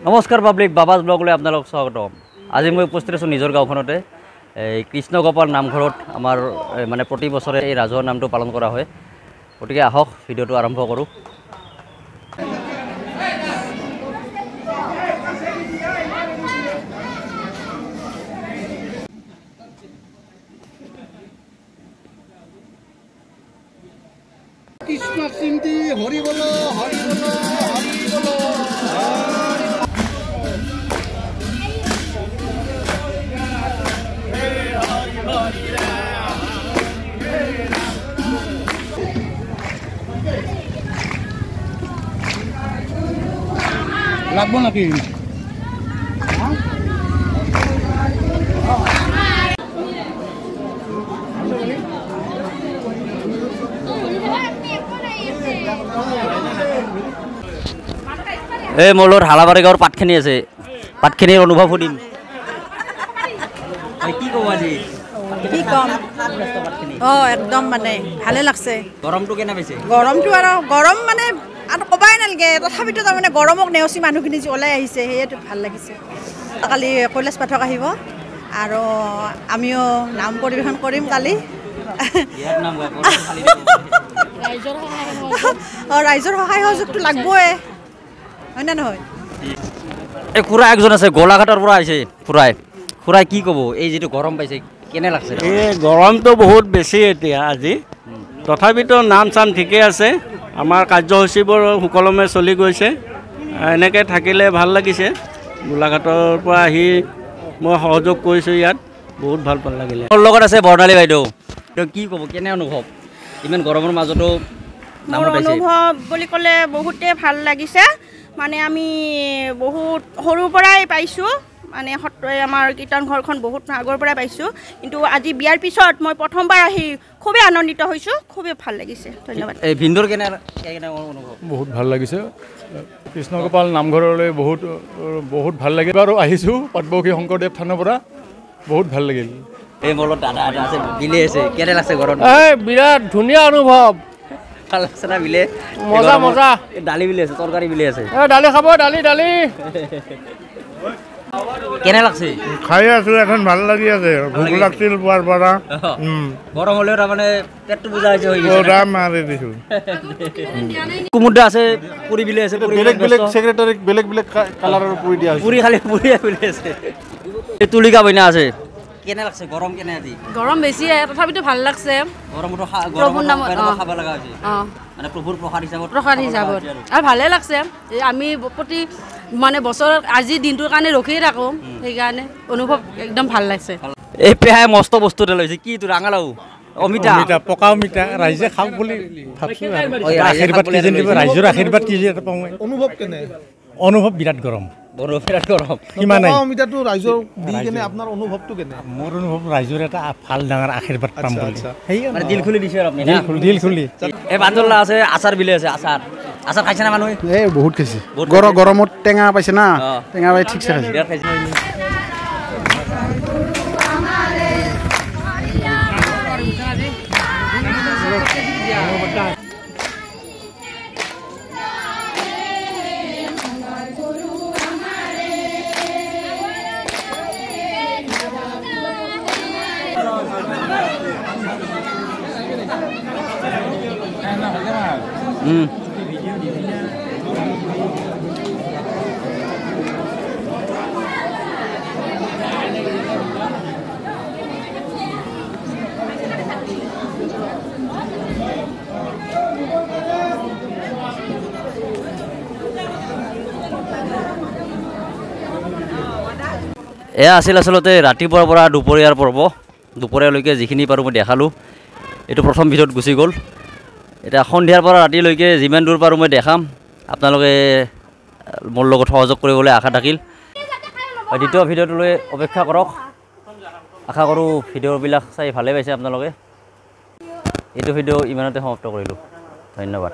নমস্কাৰ পাব্লিক, বাবাজ ব্লগলৈ আপোনালোক স্বাগতম। আজি মই উপস্থিত আছোঁ নিজৰ গাঁওখনতে। এই কৃষ্ণগোপাল নামঘৰত আমাৰ মানে প্ৰতি বছৰে এই ৰাজহুৱা নামটো পালন কৰা হয়। গতিকে আহক ভিডিঅ'টো আৰম্ভ কৰোঁ। কৃষ্ণ চিন্তি হৰি বল হৰি বল হৰি বল। লাগব নাকি? এই মোৰ লগত হালাবাৰী গাঁৱৰ পাতখিনি আছে, পাতখিনিৰ অনুভৱ সুধিম। কি ক'ব আজি? কি কম? একদম মানে ভালে লাগছে। গৰমটো কেনে পাইছে? গৰমটো আৰু গৰম মানে আৰু ক'বাই নালাগে, তথাপিতো তাৰমানে গৰমক নেওচি মানুহখিনি যে ওলাই আহিছে সেয়েতো ভাল লাগিছে। কালি কৈলাশ পাঠক আহিব আৰু আমিও নাম পৰিৱেশন কৰিম কালি। ৰাইজৰ সহায় সহযোগটো লাগবই, হয় না নহয়? এই খুৰা একজন আছে গোলাঘাটৰ পৰা আহিছে। খুৰাই কি ক'ব এই যিটো গৰম পাইছে কেনে লাগছে? এই গৰমটো বহুত বেছি এতিয়া আজি, তথাপিতো নাম চাম ঠিকে আছে। আমাৰ কাৰ্যসূচীবোৰ সুকলমে চলি গৈছে, এনেকৈ থাকিলে ভাল লাগিছে। গোলাঘাটৰ পৰা আহি মই সহযোগ কৰিছোঁ, ইয়াত বহুত ভাল লাগিলে। মোৰ লগত আছে বৰ্ণালী বাইদেউ, তেওঁ কি ক'ব কেনে অনুভৱ ইমান গৰমৰ মাজতো? মোৰ অনুভৱ বুলি ক'লে বহুতেই ভাল লাগিছে। মানে আমি বহুত সৰুৰ পৰাই পাইছোঁ, মানে আমাৰ কীৰ্তন ঘৰখন বহুত আগৰ পৰাই পাইছোঁ, কিন্তু আজি বিয়াৰ পিছত মই প্ৰথমবাৰ আহি খুবেই আনন্দিত হৈছোঁ, খুবেই ভাল লাগিছে। ধন্যবাদ। এই ভিন্দৰ কেনে অনুভৱ? বহুত ভাল লাগিছে। কৃষ্ণগোপাল নামঘৰলৈ বহুত ভাল লাগে। আৰু আহিছোঁ পদ্মশ্ৰী শংকৰদেৱ থানৰ পৰা, বহুত ভাল লাগিল। এই মোৰ লগত দাদা আছে বিলে আছে, কেনে লাগছে গৰম? বিৰাট ধুনীয়া অনুভৱ, ভাল লাগছে না বিলে? মজা। দালি বিলে আছে, তৰকাৰী বিলে আছে। দালি খাব, দালি কেনে লাগছে? খাই আছো, এখন ভাল লাগি আছে। ভোক লাগছিল পুৱাৰ পৰা, গৰম হ'লেও তাৰমানে পেটটো বুজা হৈছে। মাৰি দিছো। কুমুদা আছে, পুৰি বিলে আছে, বেলেগ ছেক্ৰেটাৰীক বেলেগ কালাৰৰ পুৰি দিয়া হৈছে। পুৰি খালি বিলে আছে। এই তুলিকা বইনা আছে, কেনে লাগছে? গৰম কেনে আজি? গৰম বেছি, তথাপিতো ভাল লাগছে। গৰমতো খাব লগা হৈছে, মানে প্ৰভুৰ প্ৰসাদ হিচাপত আৰু ভালে লাগছে। আমি প্ৰতি মানে বছৰত আজিৰ দিনটোৰ কাৰণে ৰখিয়ে থাকোঁ, সেইকাৰণে অনুভৱ একদম ভাল লাগছে। এই পেহাই মস্ত বস্তু এটা লৈছে, কি তোৰ ৰাঙালাও অমিতা, পকা অমিতা ৰাইজে খাওক বুলি ভাবছোঁ। আশীৰ্বাদ কেজি দিব, ৰাইজৰ আশীৰ্বাদ কেজি এটা পাওঁ। অনুভৱ কেনে? অনুভৱ বিৰাট গৰম। কিমান অমিতাটো ৰাইজৰ দি কেনে আপোনাৰ অনুভৱটো কেনে? মোৰ অনুভৱ ৰাইজৰ এটা ভাল ডাঙৰ আশীৰ্বাদ পাম বুলি, মানে দিল খুলি দিছে আপুনি। দিল খুলি। এই বান্দোলা আছে, আচাৰ বিলে আছে। আচাৰ খাইছে না মানুহে? এই বহুত খাইছে। গৰমত টেঙা পাইছে না, টেঙা পাই ঠিকছে খাইছে। এয়া আছিল আচলতে ৰাতিপুৱাৰ পৰা দুপৰীয়াৰ পৰ্ব। দুপৰীয়ালৈকে যিখিনি পাৰোঁ মই দেখালোঁ। এইটো প্ৰথম ভিডিঅ'ত গুচি গ'ল। এতিয়া সন্ধিয়াৰ পৰা ৰাতিলৈকে যিমান দূৰ পাৰোঁ মই দেখাম। আপোনালোকে মোৰ লগত সহযোগ কৰিবলৈ আশা থাকিল। দ্বিতীয় ভিডিঅ'টোলৈ অপেক্ষা কৰক। আশা কৰোঁ ভিডিঅ'বিলাক চাই ভালে পাইছে আপোনালোকে। এইটো ভিডিঅ' ইমানতে সমাপ্ত কৰিলোঁ। ধন্যবাদ।